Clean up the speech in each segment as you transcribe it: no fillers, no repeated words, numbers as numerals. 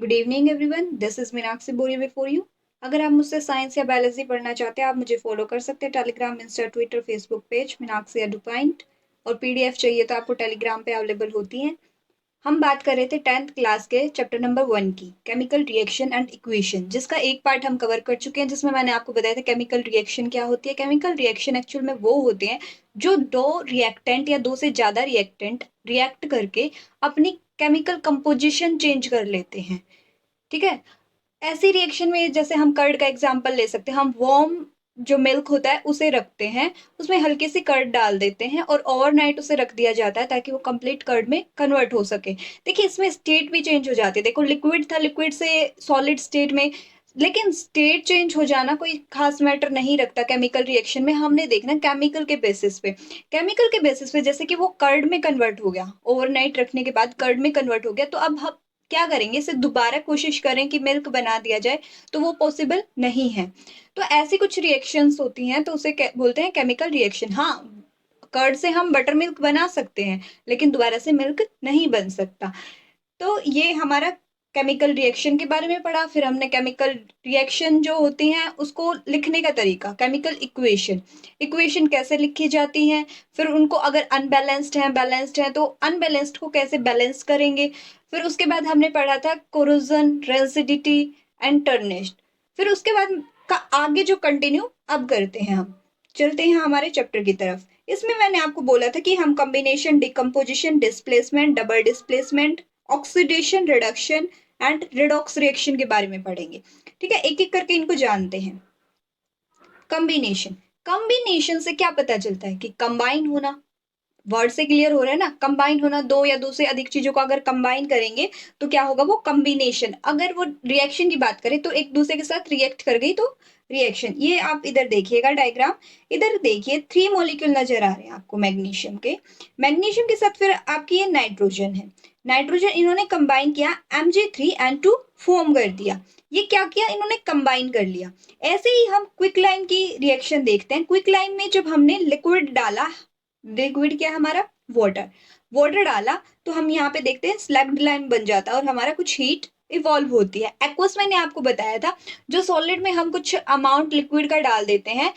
Good evening everyone, this is Meenakshi बोरी before you. अगर आप मुझसे साइंस या बायोलॉजी पढ़ना चाहते हैं, आप मुझे फॉलो कर सकते हैं Telegram, Insta, Twitter, Facebook page Meenakshi Edupoint. और पीडीएफ चाहिए तो आपको टेलीग्राम पे अवेलेबल होती हैं। हम बात कर रहे थे 10th क्लास के चैप्टर नंबर 1 की, केमिकल रिएक्शन एंड इक्वेशन, जिसका एक पार्ट हम कवर कर चुके हैं, जिसमें मैंने आपको बताया था केमिकल रिएक्शन क्या होती है। केमिकल रिएक्शन एक्चुअल में वो होते हैं जो दो रिएक्टेंट या दो से ज्यादा रिएक्टेंट रिएक्ट करके अपनी केमिकल कंपोजिशन चेंज कर लेते हैं। ठीक है। ऐसी रिएक्शन में जैसे हम कर्ड का एग्जांपल ले सकते हैं। हम वार्म जो मिल्क होता है उसे रखते हैं, उसमें हल्की सी कर्ड डाल देते हैं और ओवरनाइट उसे रख दिया जाता है ताकि वो कंप्लीट कर्ड में कन्वर्ट हो सके। देखिए, इसमें स्टेट भी चेंज हो जाती है। देखो, लिक्विड था, लिक्विड से सॉलिड स्टेट में। लेकिन स्टेट चेंज हो जाना कोई खास मैटर नहीं रखता केमिकल रिएक्शन में। हमने देखना केमिकल के बेसिस पे। केमिकल के बेसिस पे जैसे कि वो कर्ड में कन्वर्ट हो गया, ओवरनाइट रखने के बाद कर्ड में कन्वर्ट हो गया, तो अब हम क्या करेंगे, इसे दोबारा कोशिश करें कि मिल्क बना दिया जाए, तो वो पॉसिबल नहीं है। तो ऐसी कुछ रिएक्शंस होती हैं, तो उसे बोलते हैं केमिकल रिएक्शन। हाँ, कर्ड से हम बटर मिल्क बना सकते हैं, लेकिन दोबारा से मिल्क नहीं बन सकता। तो ये हमारा केमिकल रिएक्शन के बारे में पढ़ा। फिर हमने केमिकल रिएक्शन जो होती हैं उसको लिखने का तरीका, केमिकल इक्वेशन, इक्वेशन कैसे लिखी जाती हैं। फिर उनको अगर अनबैलेंस्ड है, बैलेंस्ड है, तो अनबैलेंस्ड को कैसे बैलेंस करेंगे। फिर उसके बाद हमने पढ़ा था कोरोजन, रेसिडिटी एंड टर्निश। फिर उसके बाद का आगे जो कंटिन्यू अब करते हैं, हम चलते हैं हमारे चैप्टर की तरफ। इसमें मैंने आपको बोला था कि हम combination, decomposition, displacement, double displacement, oxidation, reduction and redox reaction के बारे में पढ़ेंगे। ठीक है, एक एक करके इनको जानते हैं। कॉम्बिनेशन, कॉम्बिनेशन से क्या पता चलता है कि कंबाइन होना। वर्ड से क्लियर हो रहा है ना, कंबाइन होना, दो या दो से अधिक चीजों को अगर कंबाइन करेंगे तो क्या होगा, वो कॉम्बिनेशन। अगर वो रिएक्शन की बात करें तो एक दूसरे के साथ रिएक्ट कर गई तो रिएक्शन। ये आप इधर देखिएगा डायग्राम, इधर देखिए 3 मॉलिक्यूल नजर आ रहे हैं आपको मैग्नीशियम के। मैग्नीशियम के साथ फिर आपकी ये नाइट्रोजन है। नाइट्रोजन इन्होंने कंबाइन किया, Mg3N2 फॉर्म कर दिया। ये क्या किया, इन्होंने कंबाइन कर लिया। ऐसे ही हम क्विक लाइम की रिएक्शन देखते हैं। क्विक लाइम में जब हमने लिक्विड डाला, लिक्विड क्या है हमारा, वाटर, वाटर डाला, तो हम यहाँ पे देखते हैं स्लग्ड लाइम बन जाता है और हमारा कुछ हीट इवॉल्व होती है। एक्वस मैंने आपको बताया था, जो सॉलिड में हम कुछ अमाउंट लिक्विड का डाल देते हैं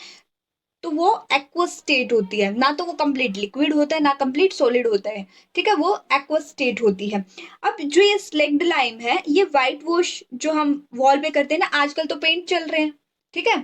तो वो एक्वस स्टेट होती है। ना तो वो कंप्लीट लिक्विड होता है, ना कंप्लीट सॉलिड होता है। ठीक है, वो एक्वस स्टेट होती है। अब जो ये स्लग्ड लाइम है, ये व्हाइट वॉश जो हम वॉल पे करते हैं ना, आजकल तो पेंट चल रहे हैं। ठीक है,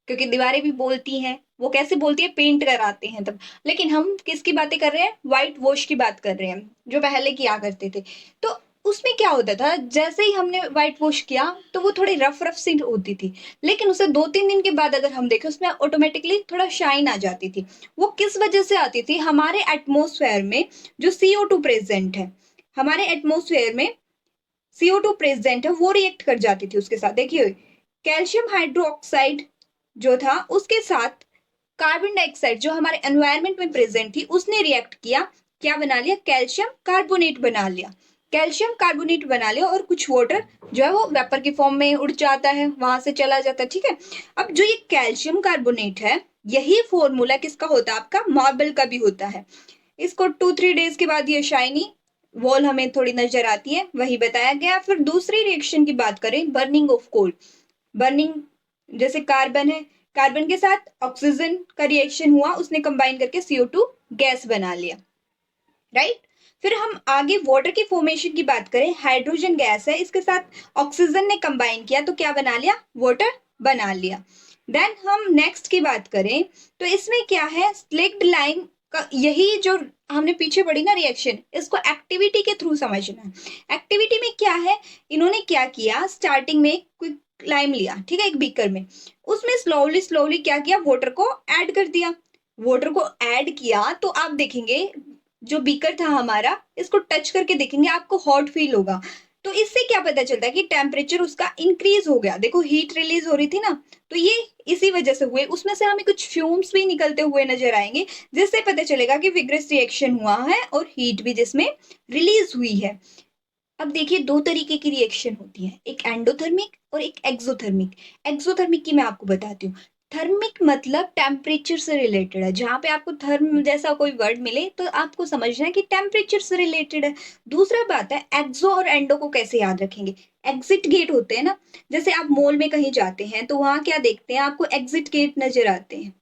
क्योंकि दीवारें भी बोलती हैं, वो कैसे बोलती है, पेंट कराते हैं तब। लेकिन हम किसकी बातें कर रहे हैं, व्हाइट वॉश की बात कर रहे हैं, जो पहले किया करते थे। तो उसमें क्या होता था, जैसे ही हमने व्हाइट वॉश किया तो वो थोड़ी रफ रफ सी होती थी। लेकिन उसे 2-3 दिन के बाद अगर हम देखें, उसमें ऑटोमेटिकली थोड़ा शाइन आ जाती थी। वो किस वजह से आती थी, हमारे एटमोस्फेयर में जो CO2 प्रेजेंट है, हमारे एटमोस्फेयर में CO2 प्रेजेंट है, वो रिएक्ट कर जाती थी उसके साथ। देखिए, कैल्शियम हाइड्रोक्साइड जो था उसके साथ कार्बन डाइऑक्साइड जो हमारे एनवायरनमेंट में प्रेजेंट थी, उसने रिएक्ट किया, क्या बना लिया, कैल्शियम कार्बोनेट बना लिया। कैल्शियम कार्बोनेट बना लिया और कुछ वाटर जो है वो वेपर की फॉर्म में उड़ जाता है, वहां से चला जाता है। ठीक है, अब जो ये कैल्शियम कार्बोनेट है, यही फॉर्मूला किसका होता है, आपका मार्बल का भी होता है। इसको 2-3 डेज के बाद ये शाइनी वॉल हमें थोड़ी नजर आती है, वही बताया गया। फिर दूसरी रिएक्शन की बात करें, बर्निंग ऑफ कोल। बर्निंग, जैसे कार्बन है, कार्बन के साथ ऑक्सीजन का रिएक्शन हुआ, उसने कंबाइन करके CO2 गैस बना लिया, राइट। फिर हम आगे वाटर की फॉर्मेशन की बात करें, हाइड्रोजन गैस है, इसके साथ ऑक्सीजन ने कंबाइन किया तो क्या बना लिया, वाटर बना लिया। देन हम नेक्स्ट की बात करें तो इसमें क्या है, स्लिक्ड लाइम का, यही जो हमने पीछे पढ़ी ना रिएक्शन, इसको एक्टिविटी के थ्रू समझना है। एक्टिविटी में क्या है, इन्होंने क्या किया, स्टार्टिंग में क्विक लाइम लिया, ठीक है, एक बीकर में, उसमें स्लोली स्लोली क्या किया, वाटर को ऐड कर दिया। वाटर को ऐड किया तो आप देखेंगे जो बीकर था हमारा, इसको टच करके देखेंगे आपको हॉट फील होगा। तो इससे क्या पता चलता है कि टेम्परेचर उसका इंक्रीज हो गया। देखो, हीट रिलीज हो रही थी ना, तो ये इसी वजह से हुए। उसमें से हमें कुछ फ्यूम्स भी निकलते हुए नजर आएंगे, जिससे पता चलेगा कि विग्रस रिएक्शन हुआ है और हीट भी जिसमें रिलीज हुई है। अब देखिए, 2 तरीके की रिएक्शन होती है, एक एंडोथर्मिक और एक एक्सोथर्मिक। एक्सोथर्मिक की मैं आपको बताती हूँ। थर्मिक मतलब टेम्परेचर से रिलेटेड है। जहाँ पे आपको थर्म जैसा कोई वर्ड मिले तो आपको समझना है कि टेम्परेचर से रिलेटेड है। दूसरा बात है एक्सो और एंडो को कैसे याद रखेंगे। एग्जिट गेट होते हैं ना, जैसे आप मॉल में कहीं जाते हैं तो वहां क्या देखते हैं, आपको एग्जिट गेट नजर आते हैं।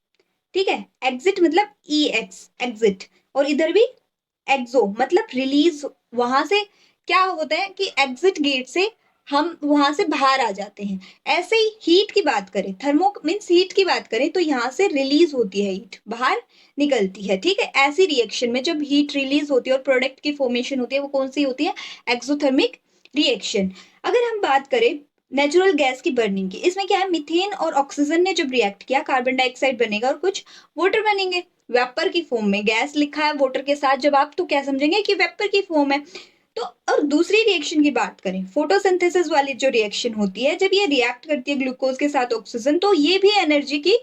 ठीक है, एग्जिट मतलब ई एक्स एग्जिट, और इधर भी एक्सो मतलब रिलीज। वहां से क्या होता है कि एग्जिट गेट से हम वहां से बाहर आ जाते हैं। ऐसे ही हीट की बात करें, थर्मो मीन्स हीट की बात करें, तो यहाँ से रिलीज होती है हीट, बाहर निकलती है। ठीक है, ऐसी रिएक्शन में जब हीट रिलीज होती है और प्रोडक्ट की फॉर्मेशन होती है, वो कौन सी होती है, एक्सोथर्मिक रिएक्शन। अगर हम बात करें नेचुरल गैस की बर्निंग की, इसमें क्या है, मीथेन और ऑक्सीजन ने जब रिएक्ट किया कार्बन डाइऑक्साइड बनेगा और कुछ वाटर बनेंगे वेपर की फॉर्म में। गैस लिखा है वाटर के साथ जब आप, तो क्या समझेंगे कि वेपर की फॉर्म है। तो और दूसरी रिएक्शन की बात करें, फोटोसिंथेसिस वाली जो रिएक्शन होती है, जब ये रिएक्ट करती है ग्लूकोज के साथ ऑक्सीजन, तो ये भी एनर्जी की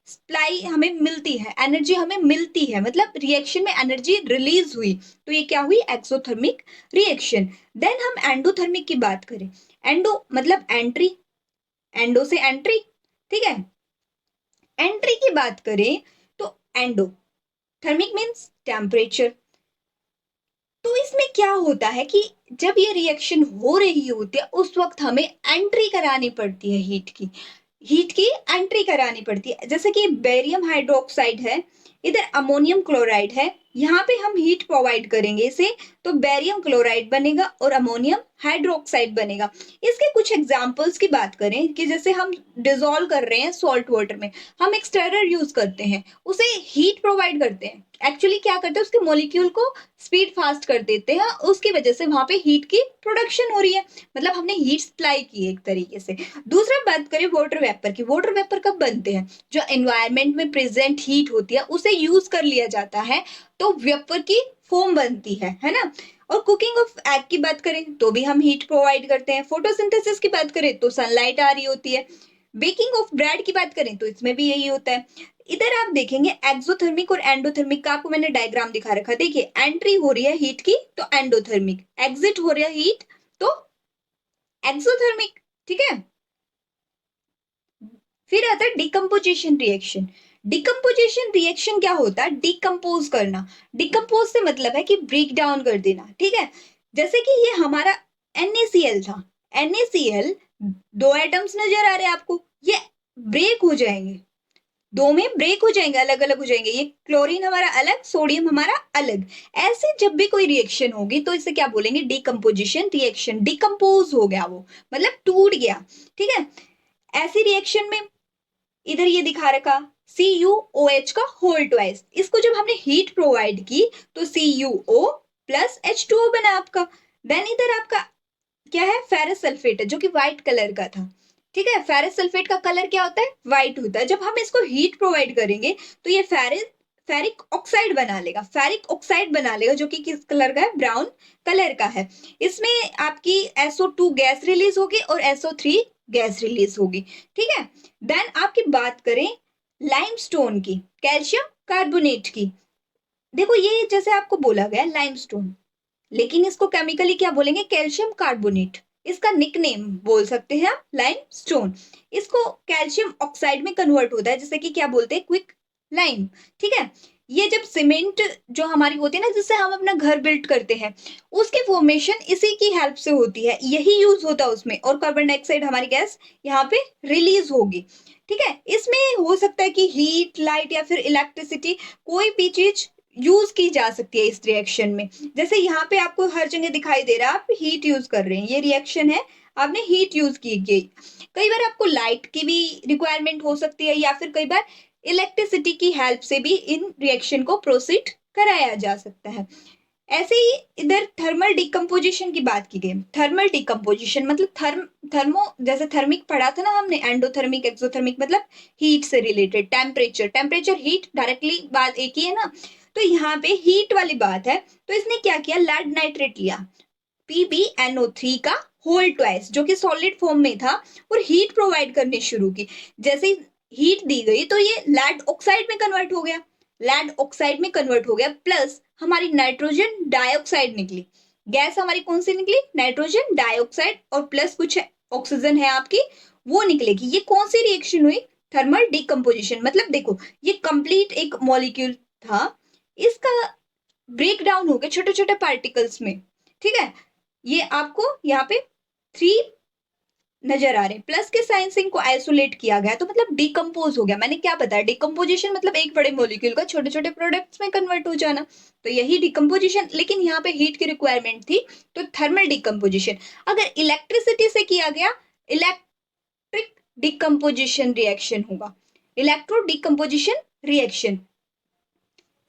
सप्लाई हमें मिलती है, एनर्जी हमें मिलती है, मतलब रिएक्शन में एनर्जी रिलीज हुई, तो ये क्या हुई, एक्सोथर्मिक रिएक्शन। देन हम एंडोथर्मिक की बात करें, एंडो मतलब एंट्री, एंडो से एंट्री। ठीक है, एंट्री की बात करें तो एंडो थर्मिक मीन्स टेम्परेचर। तो इसमें क्या होता है कि जब ये रिएक्शन हो रही होती है उस वक्त हमें एंट्री करानी पड़ती है, हीट की एंट्री करानी पड़ती है। जैसे कि बेरियम हाइड्रोक्साइड है, इधर अमोनियम क्लोराइड है, यहाँ पे हम हीट प्रोवाइड करेंगे इसे, तो बेरियम क्लोराइड बनेगा और अमोनियम हाइड्रोक्साइड बनेगा। इसके कुछ एग्जांपल्स की बात करें कि जैसे हम डिजोल्व कर रहे हैं सॉल्ट वाटर में, हम एक स्टरर यूज करते हैं, उसे हीट प्रोवाइड करते हैं, एक्चुअली क्या करते हैं, उसके मॉलिक्यूल को स्पीड फास्ट कर देते हैं, उसकी वजह से वहां पे हीट की प्रोडक्शन हो रही है, मतलब हमने हीट सप्लाई की एक तरीके से। दूसरा बात करें वाटर वेपर की, वाटर वेपर कब बनते हैं, जो एनवायरमेंट में प्रेजेंट हीट होती है उसे यूज कर लिया जाता है, तो वेपर की फॉर्म बनती है ना। और कुकिंग ऑफ एग की बात करें तो भी हम हीट प्रोवाइड करते हैं। फोटोसिंथेसिस की बात करें तो सनलाइट आ रही होती है। बेकिंग ऑफ ब्रेड की बात करें तो इसमें भी यही होता है। इधर आप देखेंगे एक्सोथर्मिक और एंडोथर्मिक का आपको मैंने डायग्राम दिखा रखा है। देखिए एंट्री हो रही है हीट की तो एंडोथर्मिक, एग्जिट हो रहा है हीट तो एक्सोथर्मिक। ठीक है, फिर आता है डिकम्पोजिशन रिएक्शन। डिकम्पोजिशन रिएक्शन क्या होता है, डिकम्पोज करना। डिकम्पोज से मतलब है कि ब्रेक डाउन कर देना। ठीक है, जैसे कि ये हमारा NaCl था, NaCl दो एटम्स नजर आ रहे हैं आपको, ये ब्रेक हो जाएंगे, दो में ब्रेक हो जाएंगे, अलग अलग हो जाएंगे, ये क्लोरीन हमारा अलग, सोडियम हमारा अलग। ऐसे जब भी कोई रिएक्शन होगी तो इसे क्या बोलेंगे, डिकम्पोजिशन रिएक्शन। डिकम्पोज हो गया वो, मतलब टूट गया। ठीक है, ऐसी रिएक्शन में इधर ये दिखा रखा CuOH का होल ट्वाइस, इसको जब हमने हीट प्रोवाइड की तो CuO प्लस H2O बना आपका। देन इधर आपका क्या है, फेरस सल्फेट है जो कि व्हाइट कलर का था। ठीक है, फेरस सल्फेट का कलर क्या होता है, व्हाइट होता है। जब हम इसको हीट प्रोवाइड करेंगे तो ये फेरिक ऑक्साइड बना लेगा, फेरिक ऑक्साइड बना लेगा, जो कि किस कलर का है, ब्राउन कलर का है। इसमें आपकी SO2 गैस रिलीज होगी और SO3 गैस रिलीज होगी। ठीक है, देन आपकी बात करें लाइमस्टोन की, कैल्शियम कार्बोनेट की। देखो ये जैसे आपको बोला गया लाइमस्टोन, लेकिन इसको केमिकली क्या बोलेंगे, कैल्शियम कार्बोनेट। इसका निकनेम बोल सकते हैं आप लाइमस्टोन। इसको कैल्शियम ऑक्साइड में कन्वर्ट होता है, जैसे कि क्या बोलते हैं, क्विक लाइम। ठीक है, ये जब सीमेंट जो हमारी होती है ना, जिससे हम अपना घर बिल्ड करते हैं, उसकी फॉर्मेशन इसी की हेल्प से होती है, यही यूज होता है उसमें, और कार्बन डाइऑक्साइड हमारी गैस यहाँ पे रिलीज होगी। ठीक है, इसमें हो सकता है कि हीट, लाइट या फिर इलेक्ट्रिसिटी, कोई भी चीज यूज की जा सकती है इस रिएक्शन में। जैसे यहाँ पे आपको हर जगह दिखाई दे रहा है, आप हीट यूज कर रहे हैं, ये रिएक्शन है, आपने हीट यूज की गई। कई बार आपको लाइट की भी रिक्वायरमेंट हो सकती है, या फिर कई बार इलेक्ट्रिसिटी की हेल्प से भी इन रिएक्शन को प्रोसीड कराया जा सकता है। ऐसे ही इधर थर्मल डिकम्पोजिशन की बात की गई। थर्मल डिकम्पोजिशन मतलब थर्मो, जैसे थर्मिक पढ़ा था ना हमने, एंडोथर्मिक एक्सोथर्मिक मतलब हीट से related, temperature, temperature heat directly बात एक ही है ना। तो यहाँ पे हीट वाली बात है, तो इसने क्या किया, लेड नाइट्रेट लिया, PbNO3 का होल ट्वाइस, जो कि सॉलिड फॉर्म में था, और हीट प्रोवाइड करनी शुरू की। जैसे हीट दी गई तो ये लेड ऑक्साइड में कन्वर्ट हो गया, लेड ऑक्साइड में कन्वर्ट हो गया, प्लस हमारी नाइट्रोजन डाइऑक्साइड निकली, गैस हमारी कौन सी निकली, नाइट्रोजन डाइऑक्साइड, और प्लस कुछ ऑक्सीजन है आपकी, वो निकलेगी। ये कौन सी रिएक्शन हुई, थर्मल डिकम्पोजिशन। मतलब देखो ये कंप्लीट एक मॉलिक्यूल था, इसका ब्रेक डाउन हो गया छोटे छोटे पार्टिकल्स में, ठीक है। ये आपको यहाँ पे 3 नजर आ रहे हैं, प्लस के साइन से इनको आइसोलेट किया गया, तो मतलब डिकम्पोज हो गया। मैंने क्या बताया, डिकम्पोजिशन मतलब एक बड़े मॉलिक्यूल का छोटे छोटे प्रोडक्ट्स में कन्वर्ट हो जाना, तो यही डिकम्पोजिशन। लेकिन यहाँ पे हीट की रिक्वायरमेंट थी, तो थर्मल डिकम्पोजिशन। अगर इलेक्ट्रिसिटी से किया गया, इलेक्ट्रिक डिकम्पोजिशन रिएक्शन होगा, इलेक्ट्रो डिकम्पोजिशन रिएक्शन।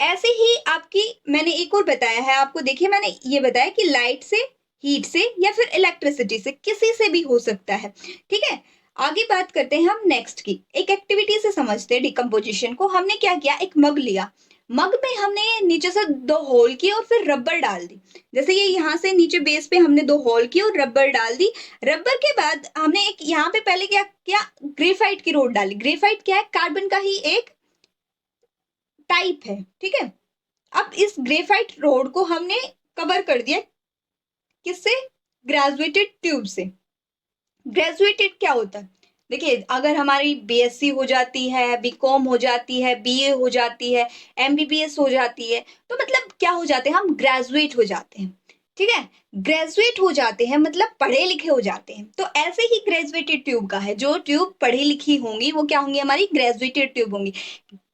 ऐसे ही आपकी मैंने एक और बताया है आपको, देखिए मैंने ये बताया कि लाइट से, हीट से, या फिर इलेक्ट्रिसिटी से, किसी से भी हो सकता है, ठीक है। आगे बात करते हैं हम नेक्स्ट की, एक एक्टिविटी से समझते हैं डिकम्पोजिशन को। हमने क्या किया, एक मग लिया, मग में हमने नीचे से 2 होल किए और फिर रबर डाल दी। जैसे ये यहाँ से नीचे बेस पे हमने 2 होल किए और रबर डाल दी। रबर के बाद हमने एक यहाँ पे पहले क्या किया, ग्रेफाइट की रोड डाली। ग्रेफाइट क्या है, कार्बन का ही एक टाइप है, ठीक है। अब इस ग्रेफाइट रोड को हमने कवर कर दिया, किससे, ग्रेजुएटेड ट्यूब से। ग्रेजुएटेड क्या होता है, देखिए अगर हमारी बीएससी हो जाती है, बीकॉम हो जाती है, बीए हो जाती है, एमबीबीएस हो जाती है, तो मतलब क्या हो जाते हैं, हम ग्रेजुएट हो जाते हैं, ठीक है। ग्रेजुएट हो जाते हैं मतलब पढ़े लिखे हो जाते हैं। तो ऐसे ही ग्रेजुएटेड ट्यूब का है, जो ट्यूब पढ़ी लिखी होंगी वो क्या होंगी, हमारी ग्रेजुएटेड ट्यूब होंगी।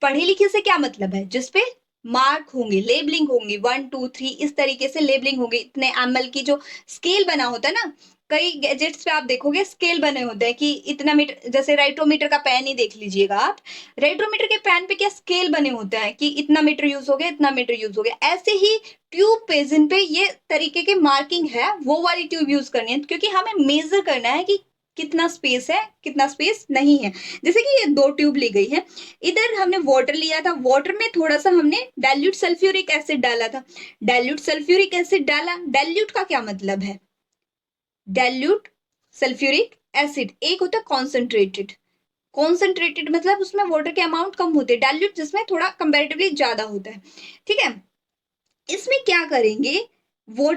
पढ़े लिखे से क्या मतलब है, जिसपे मार्क होंगे, लेबलिंग होंगी, 1 2 3 इस तरीके से लेबलिंग होगी। इतने एमएल की जो स्केल बना होता है ना, कई गैजेट्स पे आप देखोगे स्केल बने होते हैं कि इतना मीटर, जैसे राइट्रोमीटर का पेन ही देख लीजिएगा आप, राइट्रोमीटर के पेन पे क्या स्केल बने होते हैं कि इतना मीटर यूज हो गया, इतना मीटर यूज हो गया। ऐसे ही ट्यूब पे, जिन पे ये तरीके के मार्किंग है, वो वाली ट्यूब यूज करनी है, क्योंकि हमें मेजर करना है कि कितना स्पेस है, कितना स्पेस नहीं है। जैसे कि ये 2 ट्यूब ली गई है, इधर हमने वाटर लिया था, वाटर में थोड़ा सा हमने डाइल्यूट सल्फ्यूरिक एसिड डाला था। डाइल्यूट सल्फ्यूरिक एसिड डाला, डाइल्यूट का क्या मतलब है, डाइल्यूट सल्फ्यूरिक एसिड एक होता है कॉन्सेंट्रेटेड। कॉन्सेंट्रेटेड मतलब उसमें वाटर के अमाउंट कम होते हैं, डाइल्यूट जिसमें थोड़ा कंपैरेटिवली ज्यादा होता है, ठीक है। इसमें क्या करेंगे, वो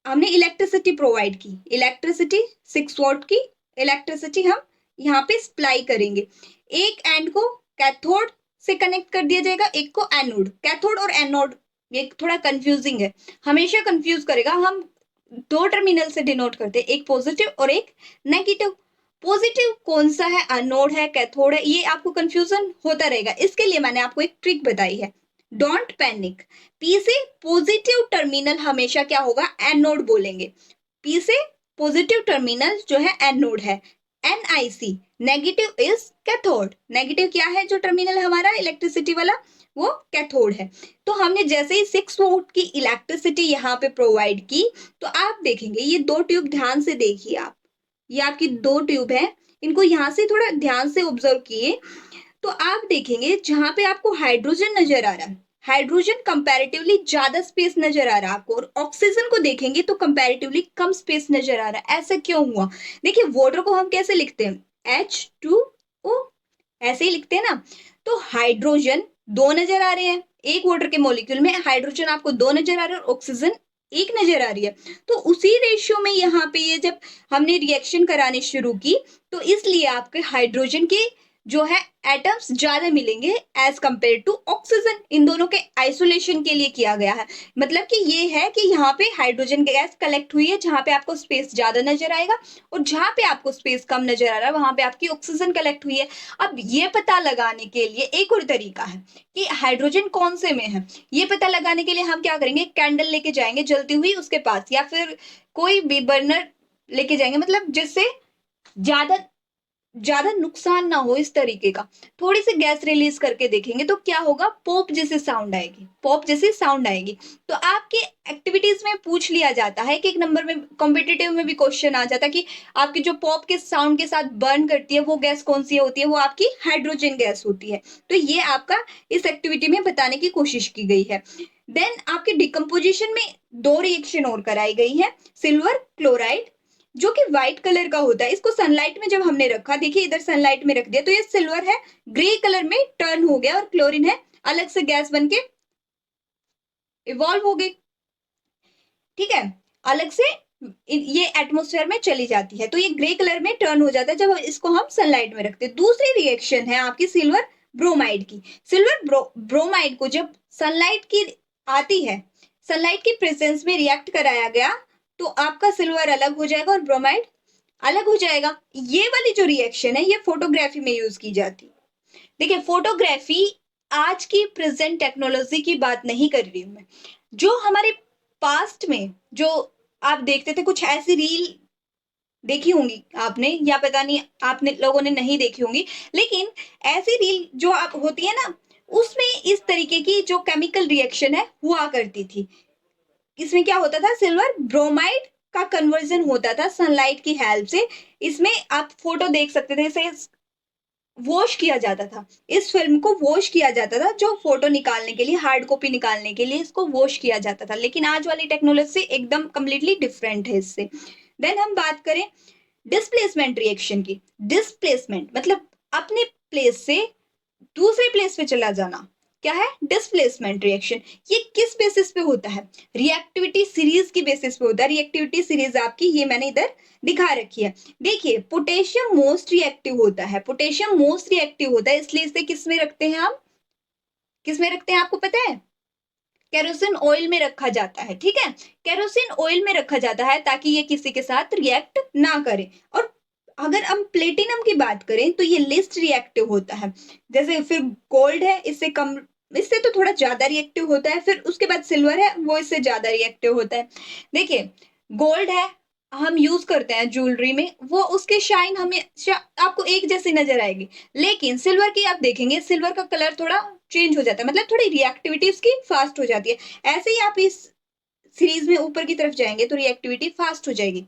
हमने इलेक्ट्रिसिटी प्रोवाइड की, इलेक्ट्रिसिटी 6 वॉट की इलेक्ट्रिसिटी हम यहाँ पे सप्लाई करेंगे। एक एंड को कैथोड से कनेक्ट कर दिया जाएगा, एक को एनोड। कैथोड और एनोड ये थोड़ा कंफ्यूजिंग है, हमेशा कंफ्यूज करेगा। हम 2 टर्मिनल से डिनोट करते हैं, एक पॉजिटिव और एक नेगेटिव। पॉजिटिव कौन सा है, एनोड है, कैथोड है, ये आपको कंफ्यूजन होता रहेगा। इसके लिए मैंने आपको एक ट्रिक बताई है, डोंट पैनिक। पी से पॉजिटिव टर्मिनल हमेशा क्या होगा, एनोड बोलेंगे। पी से पॉजिटिव टर्मिनल जो है एनोड है। NiC negative is cathode. Negative क्या है, जो टर्मिनल हमारा इलेक्ट्रिसिटी वाला, वो कैथोड है। तो हमने जैसे ही 6 वोल्ट की इलेक्ट्रिसिटी यहाँ पे प्रोवाइड की, तो आप देखेंगे ये 2 ट्यूब, ध्यान से देखिए आप, ये आपकी 2 ट्यूब है, इनको यहाँ से थोड़ा ध्यान से ऑब्जर्व किए, तो आप देखेंगे जहां पे आपको हाइड्रोजन नजर आ रहा है, हाइड्रोजन कंपैरेटिवली ज्यादा स्पेस नजर आ रहा है आपको, और ऑक्सीजन को देखेंगे तो कंपैरेटिवली कम स्पेस नजर आ रहा है। ऐसा क्यों हुआ, देखिए वाटर को हम कैसे लिखते हैं, H2O, ऐसे ही लिखते हैं ना। तो हाइड्रोजन 2 नजर आ रहे हैं, एक वाटर के मॉलिक्यूल में हाइड्रोजन आपको 2 नजर आ रहे हैं और ऑक्सीजन 1 नजर आ रही है। तो उसी रेशियो में यहाँ पे ये जब हमने रिएक्शन करानी शुरू की, तो इसलिए आपके हाइड्रोजन के जो है एटम्स ज्यादा मिलेंगे एज कंपेयर टू ऑक्सीजन। इन दोनों के आइसोलेशन के लिए किया गया है। मतलब कि ये है कि यहाँ पे हाइड्रोजन गैस कलेक्ट हुई है, जहां पे आपको स्पेस ज्यादा नजर आएगा, और जहां पे आपको स्पेस कम नजर आ रहा है वहां पे आपकी ऑक्सीजन कलेक्ट हुई है। अब ये पता लगाने के लिए एक और तरीका है कि हाइड्रोजन कौन से में है, ये पता लगाने के लिए हम क्या करेंगे, कैंडल लेके जाएंगे जलती हुई उसके पास, या फिर कोई भी बर्नर लेके जाएंगे, मतलब जिससे ज्यादा ज्यादा नुकसान ना हो, इस तरीके का थोड़ी सी गैस रिलीज करके देखेंगे तो क्या होगा, पॉप जैसे साउंड आएगी, पॉप जैसी साउंड आएगी। तो आपके एक्टिविटीज में पूछ लिया जाता है कि एक नंबर में कॉम्पिटिटिव में भी क्वेश्चन आ जाता है कि आपकी जो पॉप के साउंड के साथ बर्न करती है वो गैस कौन सी होती है, वो आपकी हाइड्रोजन गैस होती है। तो ये आपका इस एक्टिविटी में बताने की कोशिश की गई है। देन आपके डिकम्पोजिशन में 2 रिएक्शन और कराई गई है, सिल्वर क्लोराइड जो कि व्हाइट कलर का होता है। इसको सनलाइट में जब हमने रखा, देखिए इधर सनलाइट में रख दिया, तो ये सिल्वर है, ग्रे कलर में टर्न हो गया, और क्लोरीन है अलग से गैस बन के इवॉल्व हो गई, ठीक है, अलग से ये एटमॉस्फेयर में चली जाती है, तो ये ग्रे कलर में टर्न हो जाता है जब इसको हम सनलाइट में रखते हैं। दूसरी रिएक्शन है आपकी सिल्वर ब्रोमाइड की। सिल्वर ब्रोमाइड को जब सनलाइट की आती है, सनलाइट की प्रेजेंस में रिएक्ट कराया गया, तो आपका सिल्वर अलग हो जाएगा और ब्रोमाइड अलग हो जाएगा। ये वाली जो रिएक्शन है ये फोटोग्राफी में यूज की जाती है। देखिए, फोटोग्राफी आज की प्रेजेंट टेक्नोलॉजी की बात नहीं कर रही हूं मैं, जो हमारे पास्ट में जो आप देखते थे, कुछ ऐसी रील देखी होंगी आपने, या पता नहीं आपने लोगों ने नहीं देखी होंगी, लेकिन ऐसी रील जो आप होती है ना, उसमें इस तरीके की जो केमिकल रिएक्शन है हुआ करती थी। इसमें क्या होता था, सिल्वर ब्रोमाइड का कन्वर्जन होता था सनलाइट की हेल्प से। इसमें आप फोटो देख सकते थे, इसे वॉश किया जाता था, इस फिल्म को वॉश किया जाता था, जो फोटो निकालने के लिए, हार्ड कॉपी निकालने के लिए इसको वॉश किया जाता था। लेकिन आज वाली टेक्नोलॉजी से एकदम कम्प्लीटली डिफरेंट है इससे। देन हम बात करें डिस्प्लेसमेंट रिएक्शन की। डिस्प्लेसमेंट मतलब अपने प्लेस से दूसरे प्लेस पे चला जाना, क्या है डिस्प्लेसमेंट रिएक्शन। ये किस बेसिस पे होता है, रिएक्टिविटी सीरीज की बेसिस पे होता है। रिएक्टिविटी सीरीज आपकी ये मैंने इधर दिखा रखी है। देखिए, पोटेशियम मोस्ट रिएक्टिव होता है, पोटेशियम मोस्ट रिएक्टिव होता है, इसलिए इसे किस में रखते हैं हम, किस में रखते हैं आपको पता है, केरोसिन ऑयल में रखा जाता है। ठीक है, केरोसिन ऑयल में रखा जाता है ताकि ये किसी के साथ रिएक्ट ना करे। और अगर हम प्लेटिनम की बात करें तो ये लिस्ट रिएक्टिव होता है। जैसे फिर गोल्ड है, इससे कम, इससे तो थोड़ा ज्यादा रिएक्टिव होता है। फिर उसके बाद सिल्वर है, वो इससे ज्यादा रिएक्टिव होता है। देखिए, गोल्ड है, हम यूज करते हैं ज्वेलरी में, वो उसके शाइन हमें आपको एक जैसी नजर आएगी। लेकिन सिल्वर की आप देखेंगे, सिल्वर का कलर थोड़ा चेंज हो जाता है, मतलब थोड़ी रिएक्टिविटी उसकी फास्ट हो जाती है। ऐसे ही आप इस सीरीज में ऊपर की तरफ जाएंगे तो रिएक्टिविटी फास्ट हो जाएगी।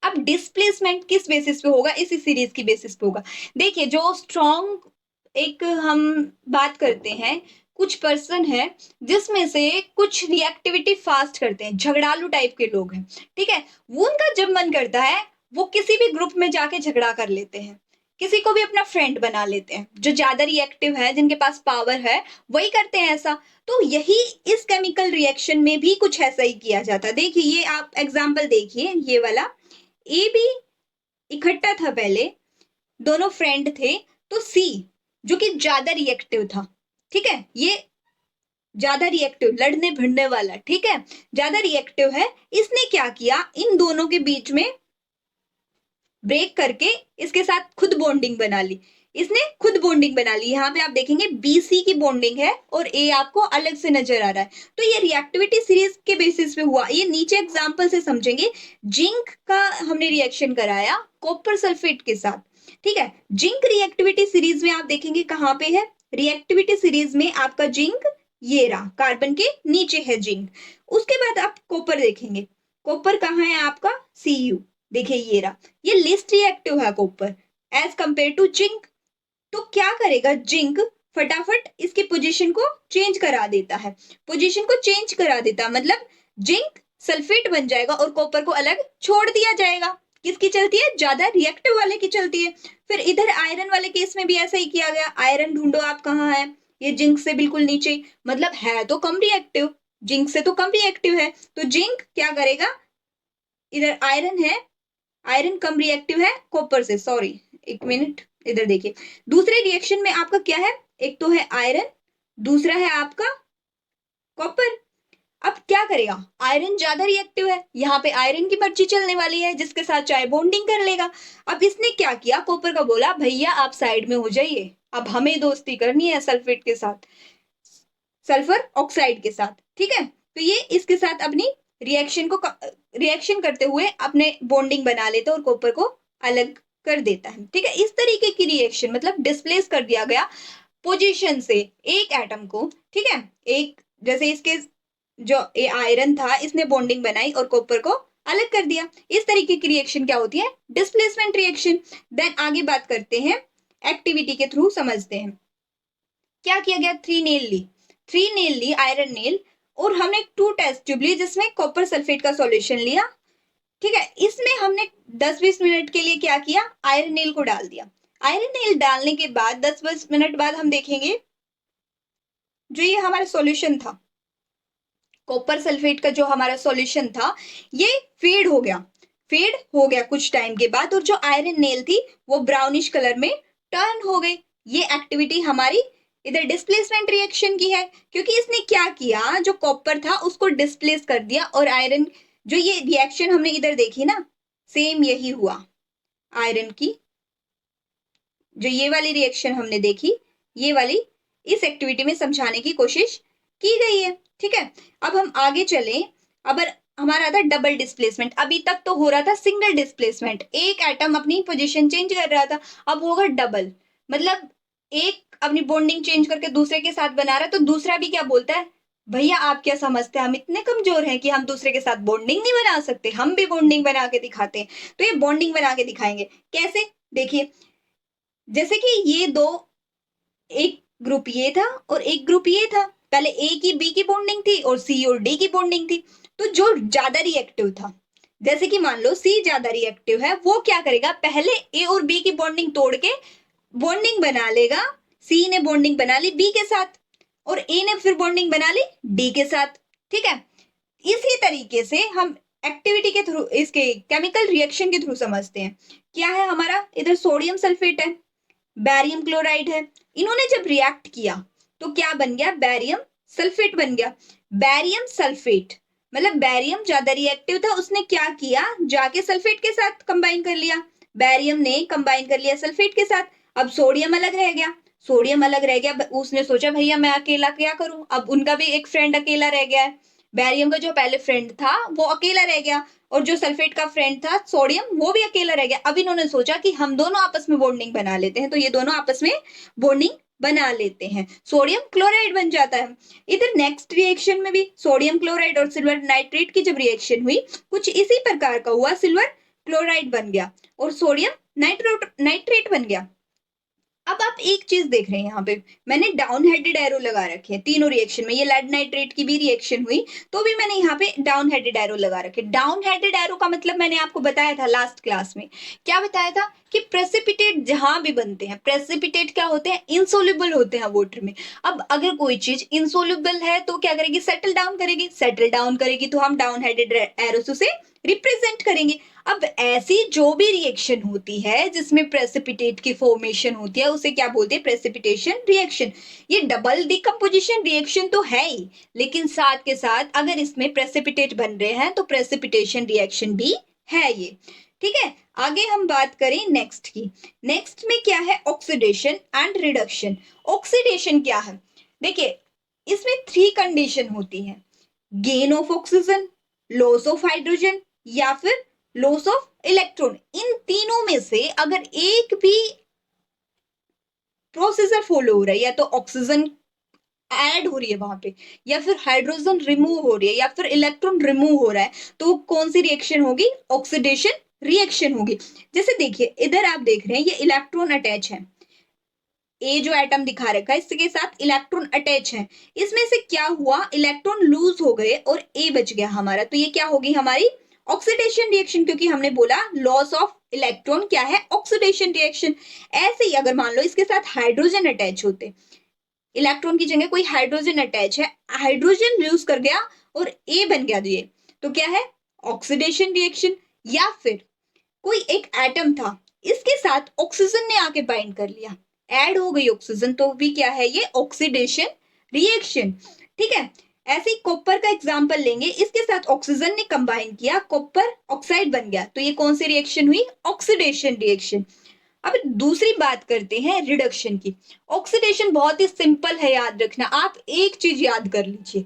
अब डिस्प्लेसमेंट किस बेसिस पे होगा, इसी सीरीज की बेसिस पे होगा। देखिए, जो स्ट्रॉन्ग एक हम बात करते हैं, कुछ पर्सन है जिसमें से कुछ रिएक्टिविटी फास्ट करते हैं, झगड़ालू टाइप के लोग हैं। ठीक है, वो उनका जब मन करता है वो किसी भी ग्रुप में जाके झगड़ा कर लेते हैं, किसी को भी अपना फ्रेंड बना लेते हैं। जो ज्यादा रिएक्टिव है, जिनके पास पावर है, वही करते हैं ऐसा। तो यही इस केमिकल रिएक्शन में भी कुछ ऐसा ही किया जाता है। देखिए, ये आप एग्जाम्पल देखिए, ये वाला ए बी इकट्ठा था पहले, दोनों फ्रेंड थे, तो सी जो कि ज्यादा रिएक्टिव था, ठीक है, ये ज्यादा रिएक्टिव, लड़ने भिड़ने वाला, ठीक है, ज्यादा रिएक्टिव है, इसने क्या किया, इन दोनों के बीच में ब्रेक करके इसके साथ खुद बॉन्डिंग बना ली। इसने खुद बॉन्डिंग बना ली। यहाँ पे आप देखेंगे बीसी की बॉन्डिंग है और ए आपको अलग से नजर आ रहा है। तो ये रिएक्टिविटी सीरीज के बेसिस पे हुआ। ये नीचे एग्जांपल से समझेंगे। जिंक का हमने रिएक्शन कराया कॉपर सल्फेट के साथ, ठीक है। जिंक रिएक्टिविटी सीरीज में आप देखेंगे कहाँ पे है, रिएक्टिविटी सीरीज में आपका जिंक ये रहा, कार्बन के नीचे है जिंक। उसके बाद आप कॉपर देखेंगे, कॉपर कहाँ है आपका, Cu, देखिए ये रहा, ये लिस्ट रिएक्टिव है copper as compare to zinc. तो क्या करेगा जिंक, फटाफट इसकी पोजीशन को चेंज करा देता है, पोजीशन को चेंज करा देता, मतलब जिंक सल्फेट बन जाएगा और कॉपर को अलग छोड़ दिया जाएगा। किसकी चलती है, ज्यादा रिएक्टिव वाले की चलती है। फिर इधर आयरन वाले केस में भी ऐसा ही किया गया। आयरन ढूंढो आप कहाँ है, ये जिंक से बिल्कुल नीचे, मतलब है तो कम रिएक्टिव, जिंक से तो कम रिएक्टिव है, तो जिंक क्या करेगा, इधर आयरन है, आयरन कम रिएक्टिव है कॉपर से, सॉरी एक मिनट, इधर देखिए, दूसरे रिएक्शन में आपका क्या है, एक तो है आयरन, दूसरा है आपका कॉपर। अब क्या करेगा, आयरन ज्यादा रिएक्टिव है, यहाँ पे आयरन की मर्जी चलने वाली है, जिसके साथ चाहे बॉन्डिंग कर लेगा। अब इसने क्या किया, कॉपर का बोला भैया आप साइड में हो जाइए, अब हमें दोस्ती करनी है सल्फेट के साथ, सल्फर ऑक्साइड के साथ, ठीक है। तो ये इसके साथ अपनी रिएक्शन को रिएक्शन करते हुए अपने बॉन्डिंग बना लेते और कॉपर को अलग कर देता है, ठीक है। इस तरीके की रिएक्शन मतलब डिस्प्लेस कर दिया गया पोजीशन से एक एटम को, ठीक है। एक जैसे इसके जो ये आयरन था, इसने बॉन्डिंग बनाई और कॉपर को अलग कर दिया। इस तरीके की रिएक्शन क्या होती है, डिस्प्लेसमेंट रिएक्शन। देन आगे बात करते हैं, एक्टिविटी के थ्रू समझते हैं क्या किया गया। थ्री नेल ली आयरन नेल, और हमने 2 टेस्ट ट्यूब ली जिसमें कॉपर सल्फेट का सॉल्यूशन लिया, ठीक है। इसमें हमने 10-20 मिनट के लिए क्या किया, आयरन नेल को डाल दिया। आयरन नेल डालने के बाद 10-20 मिनट बाद हम देखेंगे जो ये हमारा सॉल्यूशन था, कॉपर सल्फेट का जो हमारा सॉल्यूशन था ये फेड हो गया कुछ टाइम के बाद, और जो आयरन नेल थी वो ब्राउनिश कलर में टर्न हो गई। ये एक्टिविटी हमारी इधर डिस्प्लेसमेंट रिएक्शन की है, क्योंकि इसने क्या किया, जो कॉपर था उसको डिस्प्लेस कर दिया, और आयरन, जो ये रिएक्शन हमने इधर देखी ना, सेम यही हुआ। आयरन की जो ये वाली रिएक्शन हमने देखी, ये वाली इस एक्टिविटी में समझाने की कोशिश की गई है। ठीक है, अब हम आगे चलें। अब हमारा था डबल डिस्प्लेसमेंट। अभी तक तो हो रहा था सिंगल डिस्प्लेसमेंट, एक एटम अपनी पोजीशन चेंज कर रहा था, अब होगा डबल। मतलब एक अपनी बॉन्डिंग चेंज करके दूसरे के साथ बना रहा है, तो दूसरा भी क्या बोलता है, भैया आप क्या समझते हैं, हम इतने कमजोर हैं कि हम दूसरे के साथ बॉन्डिंग नहीं बना सकते, हम भी बॉन्डिंग बना के दिखाते हैं। तो ये बॉन्डिंग बना के दिखाएंगे कैसे, देखिए, जैसे कि ये दो, एक ग्रुप ये था और एक ग्रुप ये था। पहले ए की बी की बॉन्डिंग थी और सी और डी की बॉन्डिंग थी। तो जो ज्यादा रिएक्टिव था, जैसे कि मान लो सी ज्यादा रिएक्टिव है, वो क्या करेगा, पहले ए और बी की बॉन्डिंग तोड़ के बॉन्डिंग बना लेगा। सी ने बॉन्डिंग बना ली बी के साथ, और ए ने फिर बॉन्डिंग बना ली डी के साथ। ठीक है, इसी तरीके से हम एक्टिविटी के थ्रू, इसके केमिकल रिएक्शन के थ्रू समझते हैं। क्या है हमारा, इधर सोडियम सल्फेट है, बैरियम क्लोराइड है, इन्होंने जब रिएक्ट किया तो क्या बन गया, बैरियम सल्फेट बन गया। बैरियम सल्फेट मतलब बैरियम ज्यादा रिएक्टिव था, उसने क्या किया, जाके सल्फेट के साथ कंबाइन कर लिया। बैरियम ने कंबाइन कर लिया सल्फेट के साथ, अब सोडियम अलग रह गया। सोडियम अलग रह गया, उसने सोचा भैया मैं अकेला क्या करूं, अब उनका भी एक फ्रेंड अकेला रह गया है। बैरियम का जो पहले फ्रेंड था वो अकेला रह गया, और जो सल्फेट का फ्रेंड था सोडियम, वो भी अकेला रह गया। अब इन्होंने सोचा कि हम दोनों आपस में बॉन्डिंग बना लेते हैं, तो ये दोनों आपस में बॉन्डिंग बना लेते हैं, सोडियम क्लोराइड बन जाता है। इधर नेक्स्ट रिएक्शन में भी सोडियम क्लोराइड और सिल्वर नाइट्रेट की जब रिएक्शन हुई, कुछ इसी प्रकार का हुआ, सिल्वर क्लोराइड बन गया और सोडियम नाइट्रेट बन गया। अब आप एक चीज देख रहे हैं, यहाँ पे मैंने डाउन हेडेड एरो लगा रखे हैं तीनों रिएक्शन में। ये लेड नाइट्रेट की भी रिएक्शन हुई तो भी मैंने यहाँ पे डाउन हेडेड एरो लगा रखे। डाउन हेडेड एरो का मतलब मैंने आपको बताया था लास्ट क्लास में, क्या बताया था कि प्रेसिपिटेट जहां भी बनते हैं, प्रेसिपिटेट क्या होते हैं, इनसोल्यूबल होते हैं वाटर में। अब अगर कोई चीज इनसोल्यूबल है तो क्या करेगी, सेटल डाउन करेगी, सेटल डाउन करेगी तो हम डाउन हेडेड एरो से रिप्रेजेंट करेंगे। अब ऐसी जो भी रिएक्शन होती है जिसमें प्रेसिपिटेट की फॉर्मेशन होती है उसे क्या बोलते हैं, प्रेसिपिटेशन रिएक्शन। ये डबल डिकम्पोजिशन रिएक्शन तो है ही, लेकिन साथ के साथ अगर इसमें प्रेसिपिटेट बन रहे हैं तो प्रेसिपिटेशन रिएक्शन भी है ये। ठीक है, आगे हम बात करें नेक्स्ट की। नेक्स्ट में क्या है, ऑक्सीडेशन एंड रिडक्शन। ऑक्सीडेशन क्या है, देखिए इसमें 3 कंडीशन होती है, gain of oxygen, loss of hydrogen, या फिर लॉस ऑफ इलेक्ट्रॉन। इन तीनों में से अगर एक भी प्रोसीजर फॉलो हो रहा है, या तो ऑक्सीजन ऐड हो रही है वहां पे, या फिर हाइड्रोजन रिमूव हो रही है, या फिर इलेक्ट्रॉन रिमूव हो रहा है, तो कौन सी रिएक्शन होगी, ऑक्सीडेशन रिएक्शन होगी। जैसे देखिए इधर आप देख रहे हैं ये इलेक्ट्रॉन अटैच है, ए जो एटम दिखा रखा है इसके साथ इलेक्ट्रॉन अटैच है, इसमें से क्या हुआ, इलेक्ट्रॉन लूज हो गए और ए बच गया हमारा, तो ये क्या होगी हमारी ऑक्सीडेशन रिएक्शन, क्योंकि हमने बोला लॉस ऑफ इलेक्ट्रॉन क्या है, ऑक्सीडेशन रिएक्शन। ऐसे ही अगर मान लो इसके साथ हाइड्रोजन अटैच होते, इलेक्ट्रॉन की जगह कोई हाइड्रोजन अटैच है, हाइड्रोजन लूज कर गया और ए बन गया, तो क्या है, ऑक्सीडेशन रिएक्शन। या फिर कोई एक एटम था, इसके साथ ऑक्सीजन ने आके बाइंड कर लिया, ऐड हो गई ऑक्सीजन, तो भी क्या है, ये ऑक्सीडेशन रिएक्शन। ठीक है, ऐसे ही कॉपर का एग्जांपल लेंगे, इसके साथ ऑक्सीजन ने कंबाइन किया, कॉपर ऑक्साइड बन गया, तो ये कौन सी रिएक्शन हुई, ऑक्सीडेशन रिएक्शन। अब दूसरी बात करते हैं रिडक्शन की। ऑक्सीडेशन बहुत ही सिंपल है याद रखना, आप एक चीज याद कर लीजिए,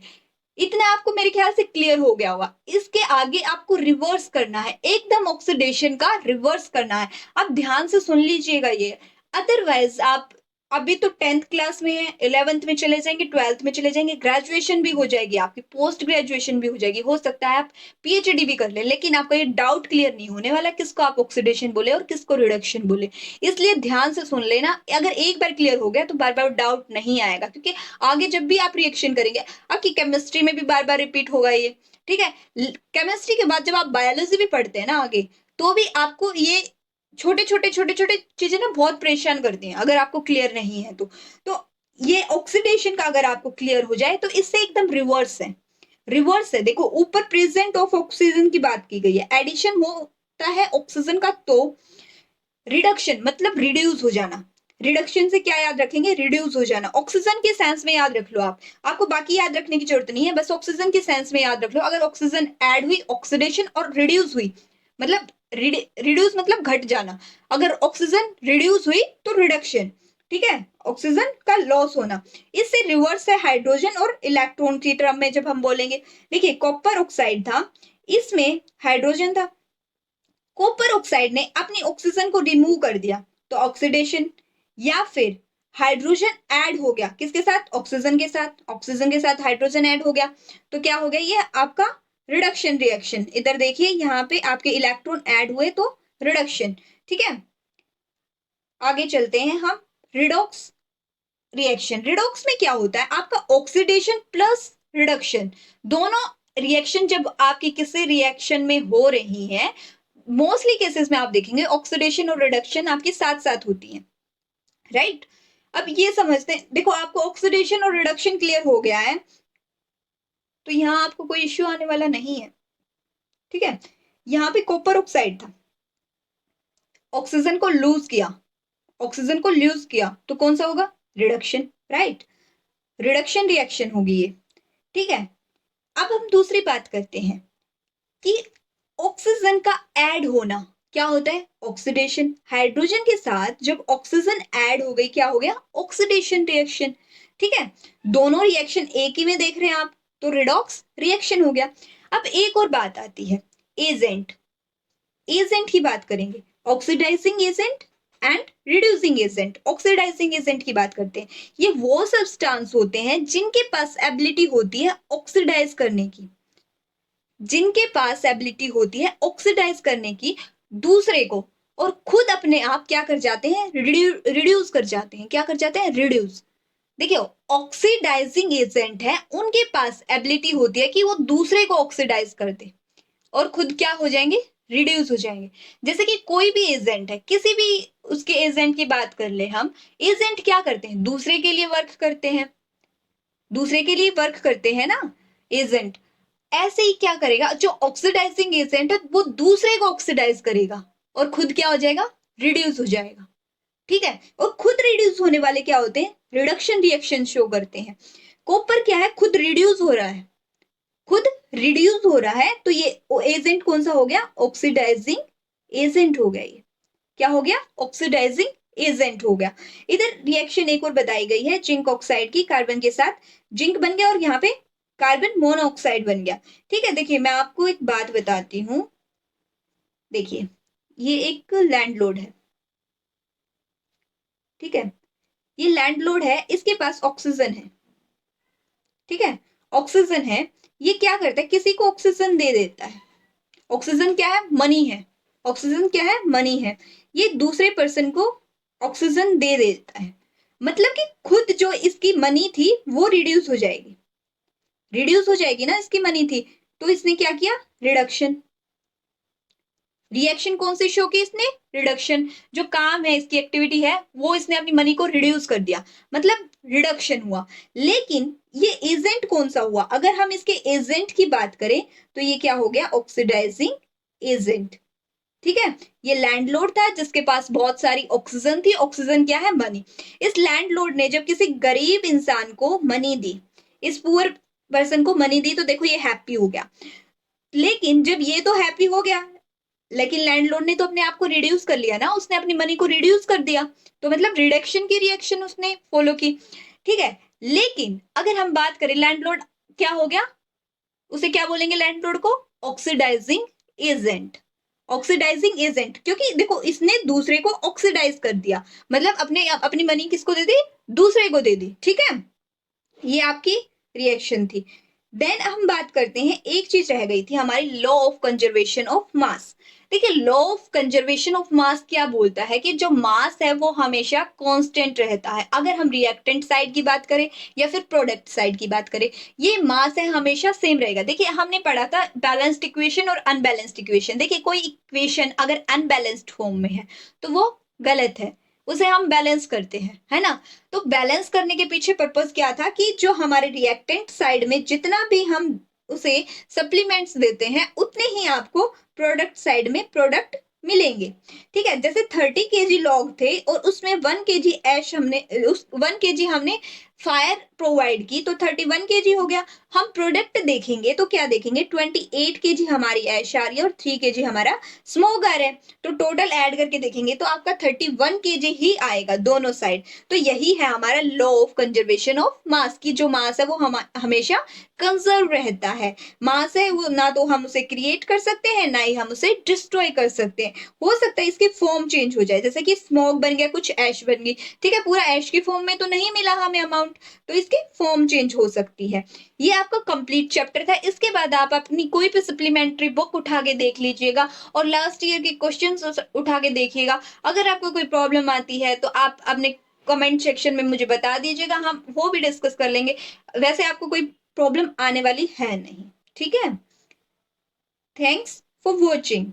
इतना आपको मेरे ख्याल से क्लियर हो गया होगा। इसके आगे आपको रिवर्स करना है, एकदम ऑक्सीडेशन का रिवर्स करना है। आप ध्यान से सुन लीजिएगा ये, अदरवाइज आप अभी तो 10th क्लास में है, 11th में चले जाएंगे, 12th में चले जाएंगे, ग्रेजुएशन भी हो जाएगी आपकी, पोस्ट ग्रेजुएशन भी हो जाएगी, हो सकता है आप पीएचडी भी कर ले, लेकिन आपका ये डाउट क्लियर नहीं होने वाला किसको आप ऑक्सीडेशन बोले और किसको रिडक्शन बोले। इसलिए ध्यान से सुन लेना, अगर एक बार क्लियर हो गया तो बार बार डाउट नहीं आएगा, क्योंकि आगे जब भी आप रिएक्शन करेंगे, आपकी केमिस्ट्री में भी बार बार रिपीट होगा ये। ठीक है, केमिस्ट्री के बाद जब आप बायोलॉजी भी पढ़ते हैं ना आगे, तो भी आपको ये छोटे छोटे चीजें ना बहुत परेशान करती हैं अगर आपको क्लियर नहीं है तो ये ऑक्सीडेशन का अगर आपको क्लियर हो जाए तो इससे एकदम रिवर्स है। रिवर्स है। देखो ऊपर प्रेजेंट ऑफ ऑक्सीजन की बात की गई है, एडिशन होता है ऑक्सीजन का, तो रिडक्शन मतलब रिड्यूस हो जाना। रिडक्शन से क्या याद रखेंगे, रिड्यूस हो जाना। ऑक्सीजन के सेंस में याद रख लो आप, आपको बाकी याद रखने की जरूरत नहीं है, बस ऑक्सीजन के सेंस में याद रख लो। अगर ऑक्सीजन ऐड हुई ऑक्सीडेशन, और रिड्यूस हुई मतलब रिड्यूस मतलब घट जाना, अगर ऑक्सीजन रिड्यूस हुई तो रिडक्शन, ठीक है, ऑक्सीजन का लॉस होना। इससे रिवर्स है हाइड्रोजन और इलेक्ट्रॉन की टर्म में जब हम बोलेंगे। देखिए कॉपर ऑक्साइड था, इसमें हाइड्रोजन था, कॉपर ऑक्साइड ने अपनी ऑक्सीजन को रिमूव कर दिया तो ऑक्सीडेशन, या फिर हाइड्रोजन ऐड हो गया किसके साथ, ऑक्सीजन के साथ, ऑक्सीजन के साथ हाइड्रोजन ऐड हो गया तो क्या हो गया, ये आपका रिडक्शन रिएक्शन। इधर देखिए यहाँ पे आपके इलेक्ट्रॉन ऐड हुए तो रिडक्शन, ठीक है। आगे चलते हैं हम, रिडॉक्स रिएक्शन। रिडॉक्स में क्या होता है, आपका ऑक्सीडेशन प्लस रिडक्शन, दोनों रिएक्शन जब आपकी किसी रिएक्शन में हो रही है, मोस्टली केसेस में आप देखेंगे ऑक्सीडेशन और रिडक्शन आपके साथ साथ होती है, राइट। अब ये समझते हैं, देखो आपको ऑक्सीडेशन और रिडक्शन क्लियर हो गया है, तो यहाँ आपको कोई इश्यू आने वाला नहीं है, ठीक है। यहाँ पे कॉपर ऑक्साइड था, ऑक्सीजन को लूज किया, ऑक्सीजन को लूज किया तो कौन सा होगा, रिडक्शन, राइट, रिडक्शन रिएक्शन होगी ये, ठीक है। अब हम दूसरी बात करते हैं कि ऑक्सीजन का ऐड होना क्या होता है, ऑक्सीडेशन। हाइड्रोजन के साथ जब ऑक्सीजन ऐड हो गई क्या हो गया, ऑक्सीडेशन रिएक्शन, ठीक है। दोनों रिएक्शन एक ही में देख रहे हैं आप, तो रिडॉक्स रिएक्शन हो गया। अब एक और बात आती है, एजेंट, एजेंट की बात करेंगे, oxidising agent and reducing agent. Oxidising agent की बात करते हैं, ये वो सब्सटेंस होते हैं जिनके पास एबिलिटी होती है ऑक्सीडाइज करने की, जिनके पास एबिलिटी होती है ऑक्सीडाइज करने की दूसरे को, और खुद अपने आप क्या कर जाते हैं, रिड्यूस कर जाते हैं, क्या कर जाते हैं, रिड्यूस। देखिए ऑक्सीडाइजिंग एजेंट है, उनके पास एबिलिटी होती है कि वो दूसरे को ऑक्सीडाइज कर दे और खुद क्या हो जाएंगे, रिड्यूस हो जाएंगे। जैसे कि कोई भी एजेंट है, किसी भी उसके एजेंट की बात कर ले हम, एजेंट क्या करते हैं, दूसरे के लिए वर्क करते हैं, दूसरे के लिए वर्क करते हैं ना एजेंट। ऐसे ही क्या करेगा, जो ऑक्सीडाइजिंग एजेंट है वो दूसरे को ऑक्सीडाइज करेगा और खुद क्या हो जाएगा, रिड्यूस हो जाएगा, ठीक है। और खुद रिड्यूस होने वाले क्या होते हैं, रिडक्शन रिएक्शन शो करते हैं। कॉपर क्या है, खुद रिड्यूस हो रहा है, खुद रिड्यूस हो रहा है, तो ये एजेंट कौन सा हो गया, ऑक्सीडाइजिंग एजेंट हो गया, ये क्या हो गया, ऑक्सीडाइजिंग एजेंट हो गया। इधर रिएक्शन एक और बताई गई है, जिंक ऑक्साइड की, कार्बन के साथ जिंक बन गया और यहाँ पे कार्बन मोनोऑक्साइड बन गया, ठीक है। देखिए मैं आपको एक बात बताती हूँ, देखिए ये एक लैंडलोड है, ठीक है, ये लैंडलोड है, इसके पास ऑक्सीजन है, ठीक है, ऑक्सीजन है। ये क्या करता है, किसी को ऑक्सीजन दे देता है, ऑक्सीजन क्या है, मनी है, ऑक्सीजन क्या है, मनी है। ये दूसरे पर्सन को ऑक्सीजन दे देता है, मतलब कि खुद जो इसकी मनी थी वो रिड्यूस हो जाएगी, रिड्यूस हो जाएगी ना, इसकी मनी थी, तो इसने क्या किया, रिडक्शन। रिएक्शन कौन सी शो की इसने, रिडक्शन। जो काम है इसकी एक्टिविटी है वो इसने अपनी मनी को रिड्यूस कर दिया, मतलब रिडक्शन हुआ। लेकिन ये एजेंट कौन सा हुआ, अगर हम इसके एजेंट की बात करें तो ये क्या हो गया, ऑक्सीडाइजिंग एजेंट, ठीक है। ये लैंडलॉर्ड था जिसके पास बहुत सारी ऑक्सीजन थी, ऑक्सीजन क्या है, मनी। इस लैंडलॉर्ड ने जब किसी गरीब इंसान को मनी दी, इस पुअर पर्सन को मनी दी, तो देखो ये हैप्पी हो गया। लेकिन जब ये तो हैप्पी हो गया, लेकिन लैंडलॉर्ड ने तो अपने आप को रिड्यूस कर लिया ना, उसने अपनी मनी को रिड्यूस कर दिया, तो मतलब रिडक्शन की रिएक्शन उसने फॉलो की, ठीक है। लेकिन अगर हम बात करें, लैंडलॉर्ड क्या हो गया, उसे क्या बोलेंगे, लैंडलॉर्ड को ऑक्सीडाइजिंग एजेंट, ऑक्सीडाइजिंग एजेंट, क्योंकि देखो इसने दूसरे को ऑक्सीडाइज कर दिया, मतलब अपनी मनी किसको दे दी, दूसरे को दे दी, ठीक है। ये आपकी रिएक्शन थी। देन हम बात करते हैं, एक चीज रह गई थी हमारी, law of conservation of mass. देखिए law of conservation of mass क्या बोलता है कि जो मास है वो हमेशा कांस्टेंट रहता है, अगर हम रिएक्टेंट साइड की बात करें या फिर प्रोडक्ट साइड की बात करें, ये मास है हमेशा सेम रहेगा। देखिए हमने पढ़ा था बैलेंस्ड इक्वेशन और अनबैलेंस्ड इक्वेशन। देखिए कोई इक्वेशन अगर अनबैलेंस्ड फॉर्म में है तो वो गलत है, उसे हम बैलेंस करते हैं, है ना। तो बैलेंस करने के पीछे पर्पस क्या था कि जो हमारे रिएक्टेंट साइड में जितना भी हम उसे सप्लीमेंट्स देते हैं उतने ही आपको प्रोडक्ट साइड में प्रोडक्ट मिलेंगे। ठीक है, जैसे 30 kg लॉग थे और उसमें 1 kg ऐश हमने उस 1 kg हमने फायर प्रोवाइड की तो 31 kg हो गया। हम प्रोडक्ट देखेंगे तो क्या देखेंगे, 28 kg हमारी ऐश आ रही है और 3 kg हमारा स्मोक आ रहा है। तो टोटल ऐड करके देखेंगे तो आपका 31 kg ही आएगा दोनों साइड। तो यही है हमारा लॉ ऑफ कंजर्वेशन ऑफ मास की जो मास है वो हम हमेशा कंजर्व रहता है। मास है वो ना तो हम उसे क्रिएट कर सकते हैं ना ही हम उसे डिस्ट्रॉय कर सकते हैं। हो सकता है इसकी फॉर्म चेंज हो जाए, जैसे कि स्मोक बन गया, कुछ ऐश बन गई, ठीक है, पूरा ऐश की फॉर्म में तो नहीं मिला हमें अमाउंट, तो इसकी फॉर्म चेंज हो सकती है। ये आपका कंप्लीट चैप्टर था। इसके बाद आप अपनी कोई भी सप्लीमेंट्री बुक उठा के देख लीजिएगा और लास्ट ईयर के क्वेश्चंस उठा के देखिएगा। अगर आपको कोई प्रॉब्लम आती है तो आप अपने कमेंट सेक्शन में मुझे बता दीजिएगा, हम वो भी डिस्कस कर लेंगे। वैसे आपको कोई प्रॉब्लम आने वाली है नहीं। ठीक है, थैंक्स फॉर वॉचिंग।